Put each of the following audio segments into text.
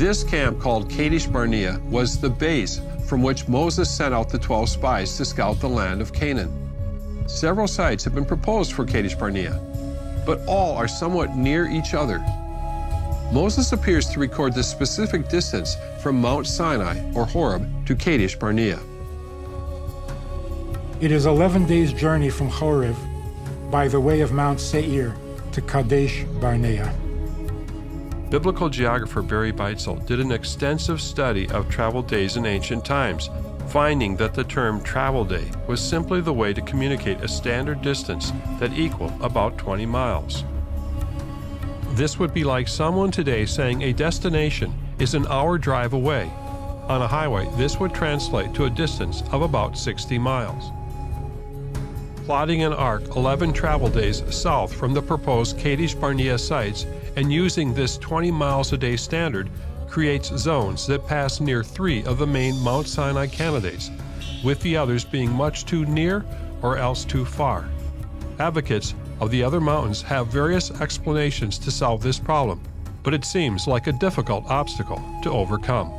This camp, called Kadesh Barnea, was the base from which Moses sent out the 12 spies to scout the land of Canaan. Several sites have been proposed for Kadesh Barnea, but all are somewhat near each other. Moses appears to record the specific distance from Mount Sinai, or Horeb, to Kadesh Barnea. It is 11 days' journey from Horeb by the way of Mount Seir to Kadesh Barnea. Biblical geographer Barry Beitzel did an extensive study of travel days in ancient times, finding that the term travel day was simply the way to communicate a standard distance that equaled about 20 miles. This would be like someone today saying a destination is an hour drive away. On a highway, this would translate to a distance of about 60 miles. Plotting an arc 11 travel days south from the proposed Kadesh Barnea sites and using this 20 miles a day standard creates zones that pass near 3 of the main Mount Sinai candidates, with the others being much too near or else too far. Advocates of the other mountains have various explanations to solve this problem, but it seems like a difficult obstacle to overcome.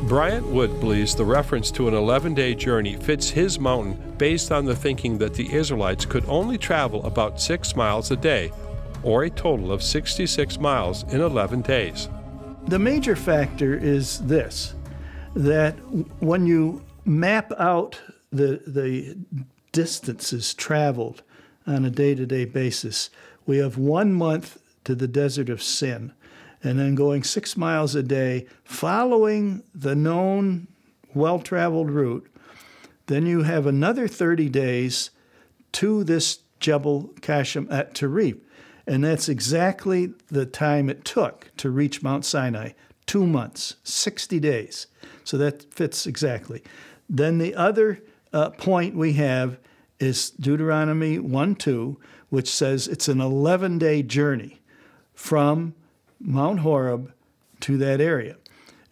Bryant Wood believes the reference to an 11-day journey fits his mountain based on the thinking that the Israelites could only travel about 6 miles a day, or a total of 66 miles in 11 days. The major factor is this, that when you map out the distances traveled on a day-to-day basis, we have 1 month to the Desert of Sin, and then going 6 miles a day, following the known well-traveled route. Then you have another 30 days to this Jebel Kashem et-Tarif, and that's exactly the time it took to reach Mount Sinai, 2 months, 60 days. So that fits exactly. Then the other point we have is Deuteronomy 1:2, which says it's an 11-day journey from Mount Horeb to that area.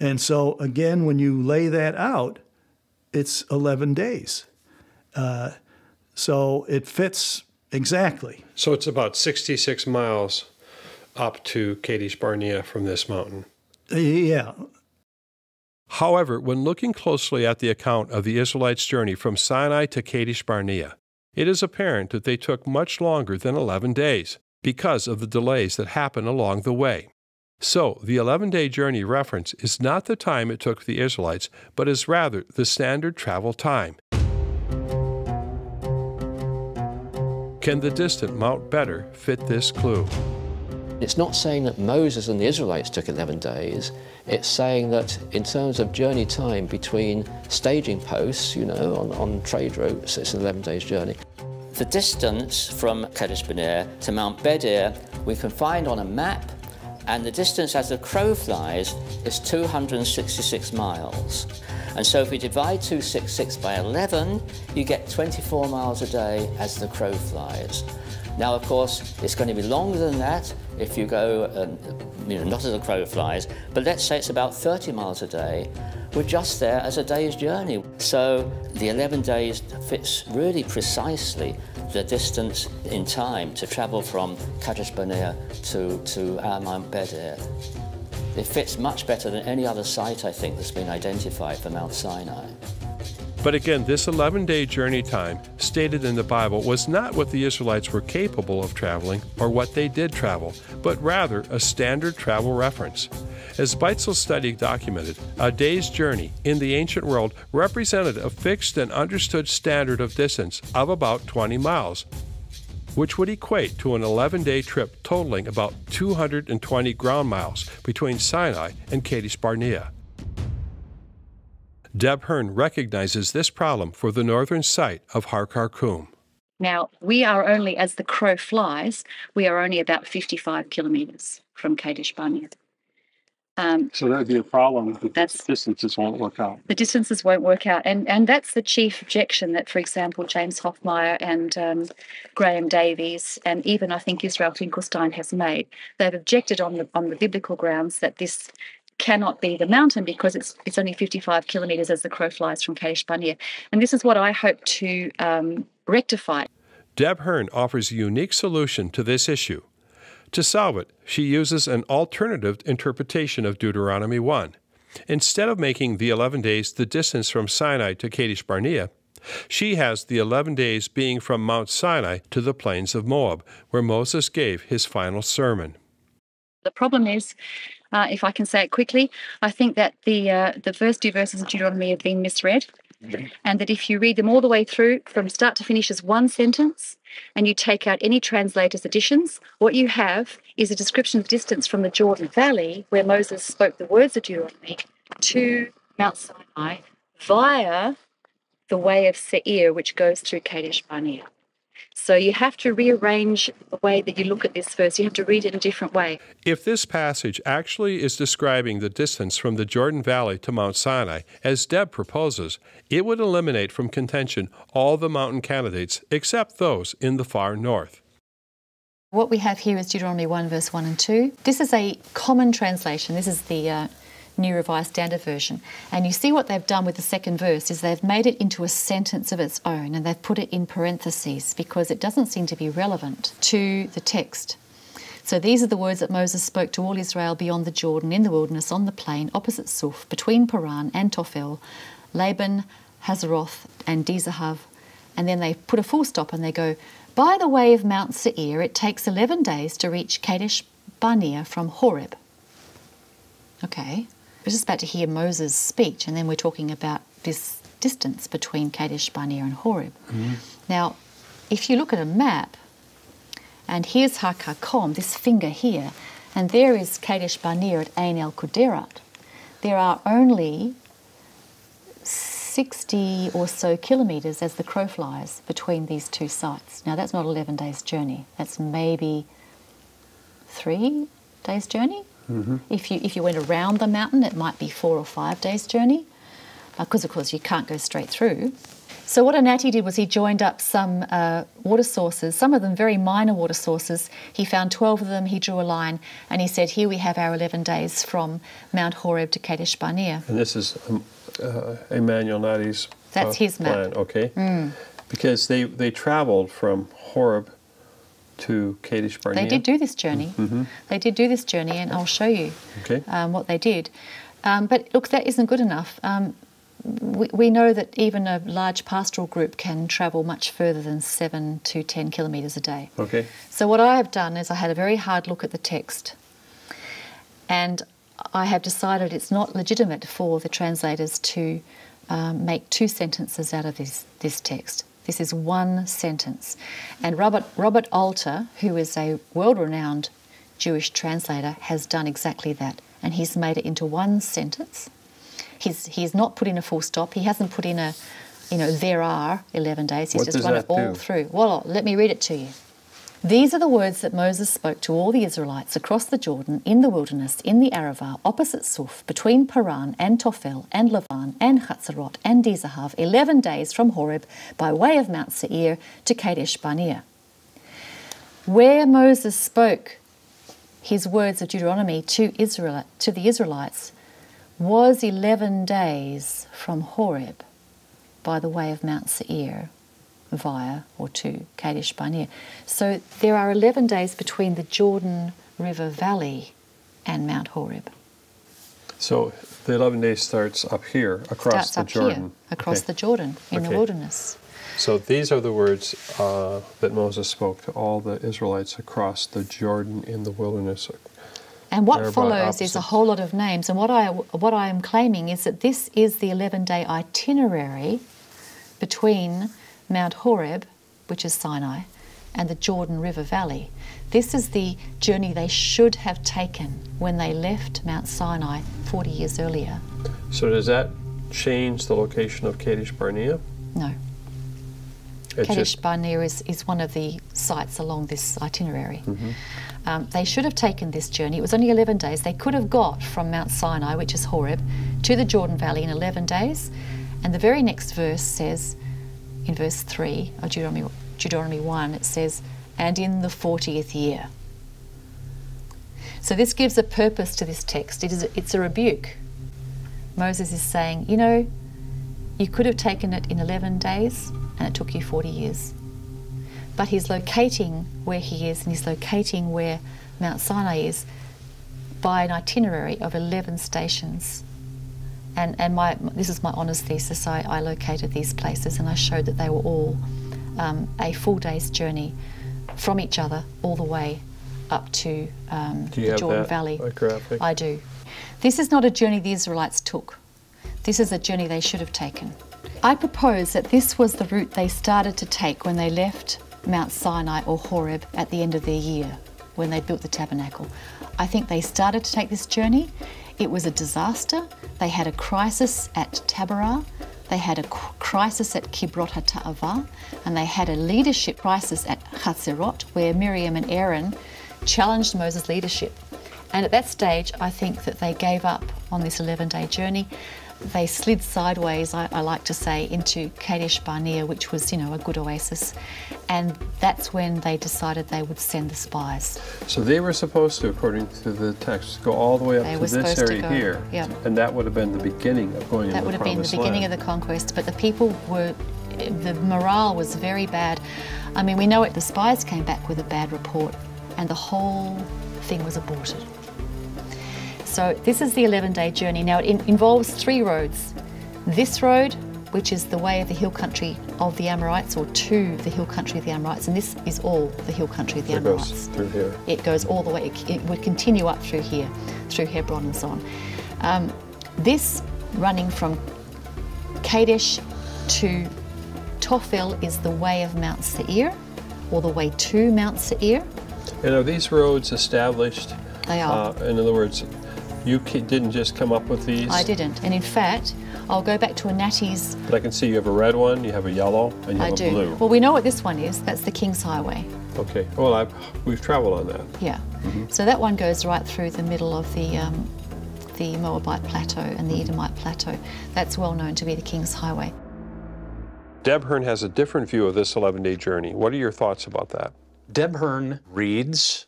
And so, again, when you lay that out, it's 11 days. So it fits exactly. So it's about 66 miles up to Kadesh Barnea from this mountain. Yeah. However, when looking closely at the account of the Israelites' journey from Sinai to Kadesh Barnea, it is apparent that they took much longer than 11 days because of the delays that happened along the way. So, the 11-day journey reference is not the time it took the Israelites, but is rather the standard travel time. Can the distant Mount Better fit this clue? It's not saying that Moses and the Israelites took 11 days. It's saying that in terms of journey time between staging posts, on trade routes, it's an 11 days journey. The distance from Kadesh Barnea to Mount Better we can find on a map, and the distance as the crow flies is 266 miles. And so if we divide 266 by 11, you get 24 miles a day as the crow flies. Now, of course, it's going to be longer than that if you go, not as the crow flies, but let's say it's about 30 miles a day. We're just there as a day's journey. So the 11 days fits really precisely the distance in time to travel from Kadesh Barnea to our Mount Better. It fits much better than any other site, I think, that's been identified for Mount Sinai. But again, this 11-day journey time stated in the Bible was not what the Israelites were capable of traveling or what they did travel, but rather a standard travel reference. As Beitzel's study documented, a day's journey in the ancient world represented a fixed and understood standard of distance of about 20 miles, which would equate to an 11-day trip totaling about 220 ground miles between Sinai and Kadesh Barnea. Deb Hearn recognizes this problem for the northern site of Har Karkum. Now, we are only, as the crow flies, we are only about 55 kilometres from Kadesh Barnea. So that would be a problem. The distances won't work out. The distances won't work out. And that's the chief objection that, for example, James Hoffmeyer and Graham Davies and even, I think, Israel Finkelstein has made. They've objected on the biblical grounds that this cannot be the mountain because it's only 55 kilometres as the crow flies from Kadesh Barnea. And this is what I hope to rectify. Deb Hearn offers a unique solution to this issue. To solve it, she uses an alternative interpretation of Deuteronomy 1. Instead of making the 11 days the distance from Sinai to Kadesh Barnea, she has the 11 days being from Mount Sinai to the plains of Moab, where Moses gave his final sermon. The problem is, if I can say it quickly, I think that the first 2 verses of Deuteronomy have been misread, and that if you read them all the way through, from start to finish as one sentence, and you take out any translator's additions, what you have is a description of distance from the Jordan Valley, where Moses spoke the words of Deuteronomy, to Mount Sinai via the way of Seir, which goes through Kadesh Barnea. So you have to rearrange the way that you look at this verse. You have to read it in a different way. If this passage actually is describing the distance from the Jordan Valley to Mount Sinai, as Deb proposes, it would eliminate from contention all the mountain candidates except those in the far north. What we have here is Deuteronomy 1, verse 1 and 2. This is a common translation. This is the New Revised Standard Version. And you see what they've done with the second verse is they've made it into a sentence of its own, and they've put it in parentheses because it doesn't seem to be relevant to the text. So these are the words that Moses spoke to all Israel beyond the Jordan, in the wilderness, on the plain, opposite Suf, between Paran and Tophel, Laban, Hazeroth, and Dizahav. And then they put a full stop and they go, by the way of Mount Seir, it takes 11 days to reach Kadesh Barnea from Horeb. Okay. We're just about to hear Moses' speech, and then we're talking about this distance between Kadesh Barnea and Horeb. Mm-hmm. Now, if you look at a map, and here's Har-Karkom, this finger here, and there is Kadesh Barnea at Ain el-Kuderat, there are only 60 or so kilometres as the crow flies between these two sites. Now, that's not 11 days' journey. That's maybe 3 days' journey. Mm-hmm. If you went around the mountain, it might be 4 or 5 days' journey, because, of course, you can't go straight through. So what Anati did was he joined up some water sources, some of them very minor water sources. He found 12 of them, he drew a line, and he said, here we have our 11 days from Mount Horeb to Kadesh Barnea. And this is Emmanuel Nadi's That's his plan, map. Okay? Mm. Because they traveled from Horeb to Kadesh Barnea. They did do this journey. Mm-hmm. They did do this journey, and I'll show you what they did. But look, that isn't good enough. We know that even a large pastoral group can travel much further than 7 to 10 kilometres a day. Okay. So what I have done is I had a very hard look at the text, and I have decided it's not legitimate for the translators to make 2 sentences out of this text. This is 1 sentence. And Robert Alter, who is a world-renowned Jewish translator, has done exactly that. And he's made it into 1 sentence. He's not put in a full stop. He hasn't put in a, there are 11 days. He's just run it all through. Well, let me read it to you. These are the words that Moses spoke to all the Israelites across the Jordan, in the wilderness, in the Arava, opposite Suf, between Paran and Tophel and Lavan and Hatzerot and Dizahav, 11 days from Horeb by way of Mount Seir to Kadesh Barnea. Where Moses spoke his words of Deuteronomy to the Israelites was 11 days from Horeb by the way of Mount Seir via or to Kadesh Barnea. So there are 11 days between the Jordan River Valley and Mount Horeb. So the 11 days starts up here, across the Jordan. Here, across the Jordan, in the wilderness. So these are the words that Moses spoke to all the Israelites across the Jordan in the wilderness. And what follows is a whole lot of names. And what I am claiming is that this is the 11-day itinerary between Mount Horeb, which is Sinai, and the Jordan River Valley. This is the journey they should have taken when they left Mount Sinai 40 years earlier. So does that change the location of Kadesh Barnea? No. Kadesh Barnea is one of the sites along this itinerary. Mm-hmm. They should have taken this journey. It was only 11 days. They could have got from Mount Sinai, which is Horeb, to the Jordan Valley in 11 days. And the very next verse says, in verse 3 of Deuteronomy 1, it says, and in the 40th year. So this gives a purpose to this text. It's a rebuke. Moses is saying, you could have taken it in 11 days and it took you 40 years. But he's locating where he is, and he's locating where Mount Sinai is by an itinerary of 11 stations. And this is my honours thesis. I located these places and I showed that they were all a full day's journey from each other all the way up to the Jordan Valley. Graphic? I do. This is not a journey the Israelites took. This is a journey they should have taken. I propose that this was the route they started to take when they left Mount Sinai or Horeb at the end of their year, when they built the tabernacle. I think they started to take this journey. It was a disaster. They had a crisis at Taberah. They had a crisis at Kibrot HaTa'avah, and they had a leadership crisis at Hatzerot, where Miriam and Aaron challenged Moses' leadership. And at that stage, I think that they gave up on this 11-day journey. They slid sideways, I like to say, into Kadesh Barnea, which was, a good oasis. And that's when they decided they would send the spies. So they were supposed to, according to the text, go all the way up to this area here. Yep. And that would have been the beginning of going into the Promised Land. That would have been the beginning of the conquest. But the people the morale was very bad. I mean, we know it, the spies came back with a bad report and the whole thing was aborted. So this is the 11-day journey. Now it involves 3 roads. This road, which is the way of the hill country of the Amorites, or to the hill country of the Amorites, and this is all the hill country of the Amorites. It goes through here. It goes all the way, it would continue up through here, through Hebron and so on. This running from Kadesh to Tophel is the way of Mount Seir, or the way to Mount Seir. And are these roads established? They are. In other words, you didn't just come up with these? I didn't. And in fact, I'll go back to Anati's. But I can see you have a red one, you have a yellow, and you have a blue. Well, we know what this one is. That's the King's Highway. Okay. Well, we've traveled on that. Yeah. Mm-hmm. So that one goes right through the middle of the Moabite Plateau and the Edomite Plateau. That's well known to be the King's Highway. Deb Hearn has a different view of this 11-day journey. What are your thoughts about that? Deb Hearn reads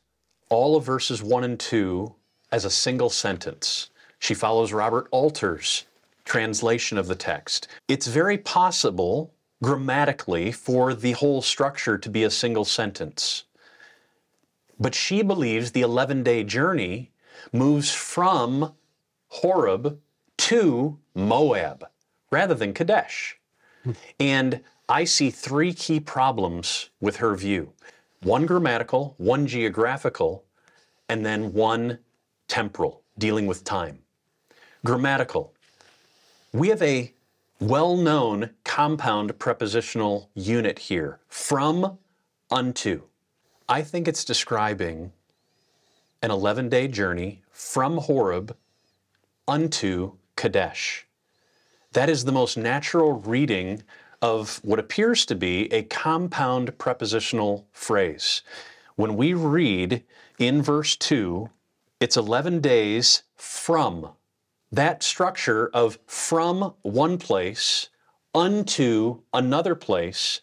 all of verses 1 and 2 as a single sentence. She follows Robert Alter's translation of the text. It's very possible, grammatically, for the whole structure to be a single sentence. But she believes the 11-day journey moves from Horeb to Moab, rather than Kadesh. And I see 3 key problems with her view. 1 grammatical, 1 geographical, and then 1 temporal, dealing with time. Grammatical. We have a well-known compound prepositional unit here, from, unto. I think it's describing an 11-day journey from Horeb unto Kadesh. That is the most natural reading of what appears to be a compound prepositional phrase. When we read in verse 2, it's 11 days from. That structure of from one place unto another place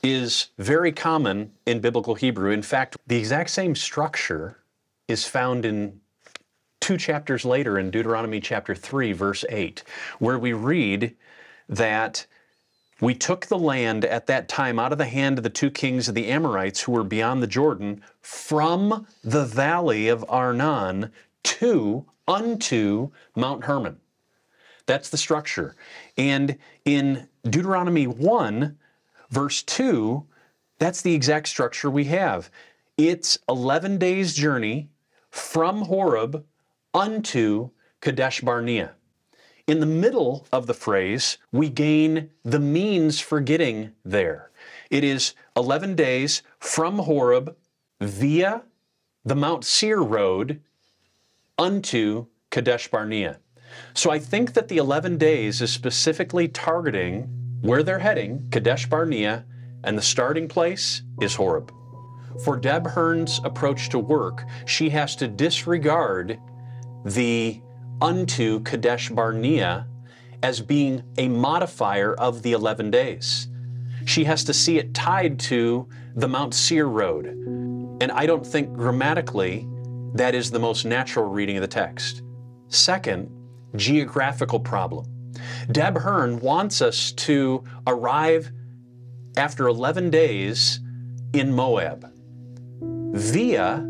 is very common in biblical Hebrew. In fact, the exact same structure is found in 2 chapters later in Deuteronomy chapter 3, verse 8, where we read that we took the land at that time out of the hand of the 2 kings of the Amorites who were beyond the Jordan, from the valley of Arnon unto Mount Hermon. That's the structure. And in Deuteronomy 1, verse 2, that's the exact structure we have. It's 11 days' journey from Horeb unto Kadesh Barnea. In the middle of the phrase, we gain the means for getting there. It is 11 days from Horeb via the Mount Seir road unto Kadesh Barnea. So I think that the 11 days is specifically targeting where they're heading, Kadesh Barnea, and the starting place is Horeb. For Deb Hearn's approach to work, she has to disregard the unto Kadesh Barnea as being a modifier of the 11 days. She has to see it tied to the Mount Seir road. And I don't think grammatically that is the most natural reading of the text. Second, geographical problem. Deb Hearn wants us to arrive after 11 days in Moab via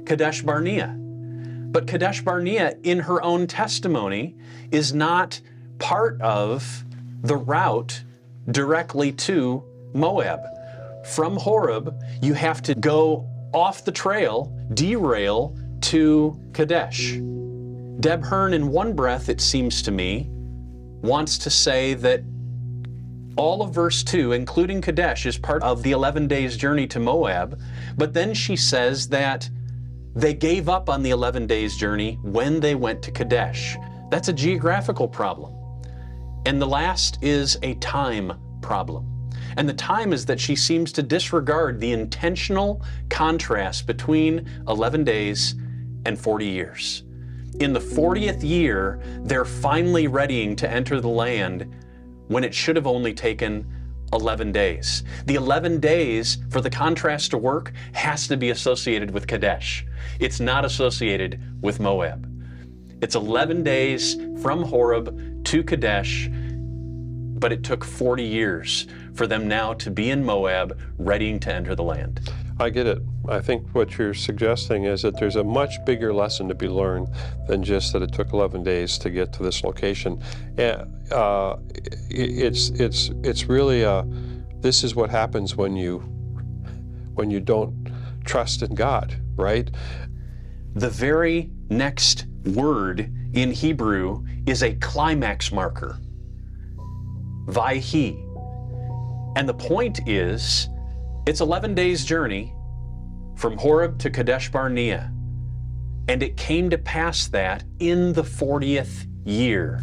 Kadesh Barnea. But Kadesh Barnea, in her own testimony, is not part of the route directly to Moab. From Horeb, you have to go off the trail, derail to Kadesh. Deb Hearn, in one breath, it seems to me, wants to say that all of verse 2, including Kadesh, is part of the 11 days journey to Moab, but then she says that they gave up on the 11 days journey when they went to Kadesh. That's a geographical problem. And the last is a time problem. And the time is that she seems to disregard the intentional contrast between 11 days and 40 years. In the 40th year, they're finally readying to enter the land when it should have only taken 11 days. The 11 days for the contrast to work has to be associated with Kadesh. It's not associated with Moab. It's 11 days from Horeb to Kadesh, but it took 40 years for them now to be in Moab, readying to enter the land. I get it. I think what you're suggesting is that there's a much bigger lesson to be learned than just that it took 11 days to get to this location. It's really this is what happens when you don't trust in God, right? The very next word in Hebrew is a climax marker, Vayhi. And the point is, it's 11 days journey from Horeb to Kadesh Barnea. And it came to pass that in the 40th year,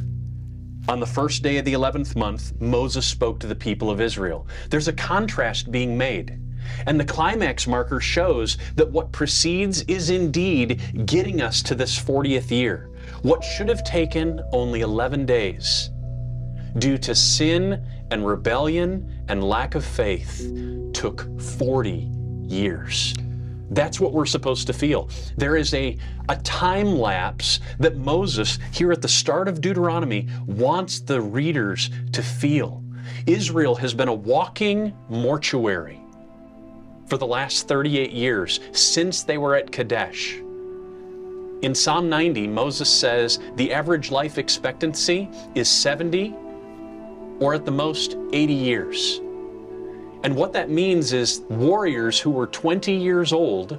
on the first day of the 11th month, Moses spoke to the people of Israel. There's a contrast being made. And the climax marker shows that what precedes is indeed getting us to this 40th year. What should have taken only 11 days, due to sin and rebellion and lack of faith, took 40 years. That's what we're supposed to feel. There is a time lapse that Moses, here at the start of Deuteronomy, wants the readers to feel. Israel has been a walking mortuary for the last 38 years, since they were at Kadesh. In Psalm 90, Moses says the average life expectancy is 70 or at the most 80 years. And what that means is warriors who were 20 years old,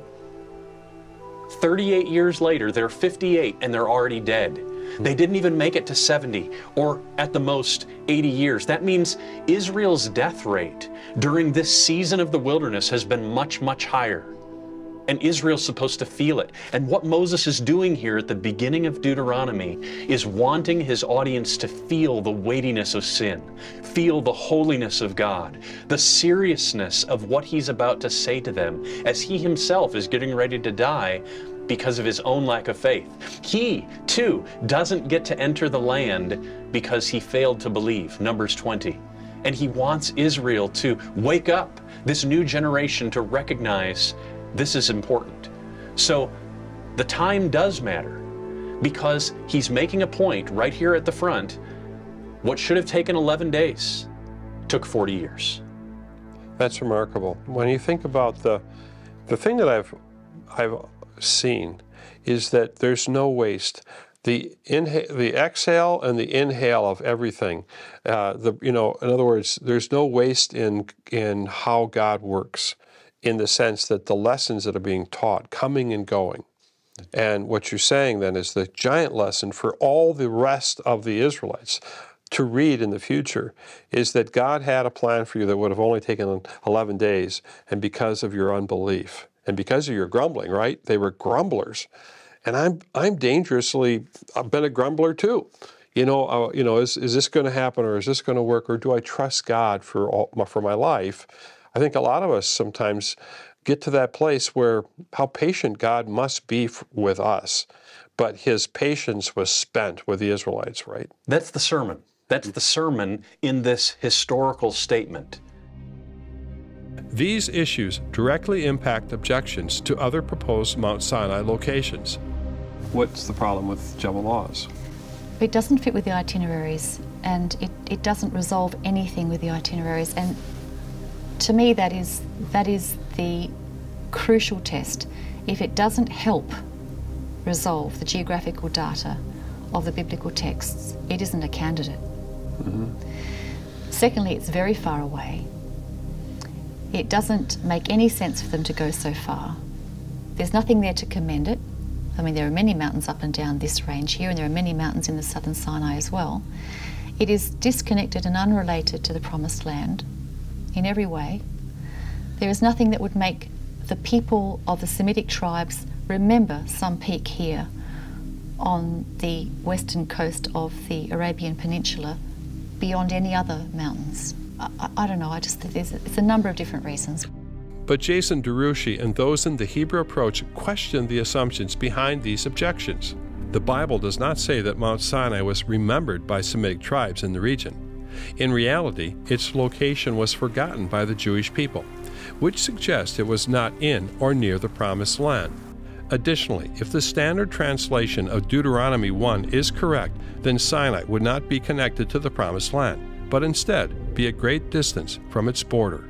38 years later, they're 58 and they're already dead. They didn't even make it to 70 or at the most 80 years. That means Israel's death rate during this season of the wilderness has been much, much higher. And Israel's supposed to feel it. And what Moses is doing here at the beginning of Deuteronomy is wanting his audience to feel the weightiness of sin, feel the holiness of God, the seriousness of what he's about to say to them as he himself is getting ready to die because of his own lack of faith. He, too, doesn't get to enter the land because he failed to believe, Numbers 20. And he wants Israel to wake up, this new generation, to recognize this is important. So the time does matter, because he's making a point right here at the front. What should have taken 11 days took 40 years. That's remarkable. When you think about the thing that I've seen is that there's no waste. The exhale and the inhale of everything. In other words, there's no waste in how God works, in the sense that the lessons that are being taught, coming and going. And what you're saying then is the giant lesson for all the rest of the Israelites to read in the future is that God had a plan for you that would have only taken 11 days, and because of your unbelief and because of your grumbling, right? They were grumblers. And I'm dangerously, I've been a grumbler too. Is this going to happen, or is this going to work, or do I trust God for my life? I think a lot of us sometimes get to that place where how patient God must be with us, but his patience was spent with the Israelites, right? That's the sermon. That's the sermon in this historical statement. These issues directly impact objections to other proposed Mount Sinai locations. What's the problem with Jebel al-Lawz? It doesn't fit with the itineraries, and it doesn't resolve anything with the itineraries. And to me, that is the crucial test. If it doesn't help resolve the geographical data of the biblical texts, it isn't a candidate. Secondly, it's very far away. It doesn't make any sense for them to go so far. There's nothing there to commend it. I mean, there are many mountains up and down this range here, and there are many mountains in the southern Sinai as well. It is disconnected and unrelated to the Promised Land in every way. There is nothing that would make the people of the Semitic tribes remember some peak here on the western coast of the Arabian Peninsula beyond any other mountains. I don't know, I just think it's a number of different reasons. But Jason DeRouchie and those in the Hebrew approach question the assumptions behind these objections. The Bible does not say that Mount Sinai was remembered by Semitic tribes in the region. In reality, its location was forgotten by the Jewish people, which suggests it was not in or near the Promised Land. Additionally, if the standard translation of Deuteronomy 1 is correct, then Sinai would not be connected to the Promised Land, but instead be a great distance from its border.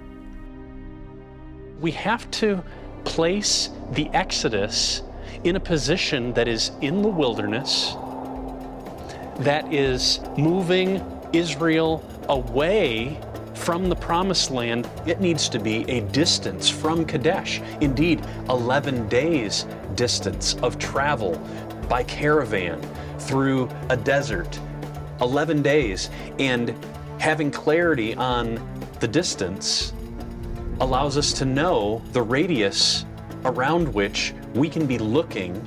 We have to place the Exodus in a position that is in the wilderness, that is moving Israel away from the Promised Land. It needs to be a distance from Kadesh. Indeed, 11 days distance of travel by caravan through a desert. 11 days, and having clarity on the distance allows us to know the radius around which we can be looking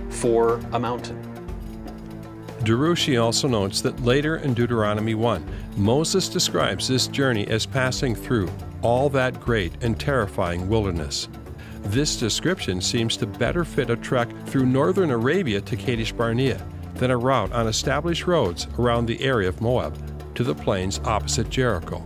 for a mountain. DeRouchie also notes that later in Deuteronomy 1, Moses describes this journey as passing through all that great and terrifying wilderness. This description seems to better fit a trek through northern Arabia to Kadesh Barnea than a route on established roads around the area of Moab to the plains opposite Jericho.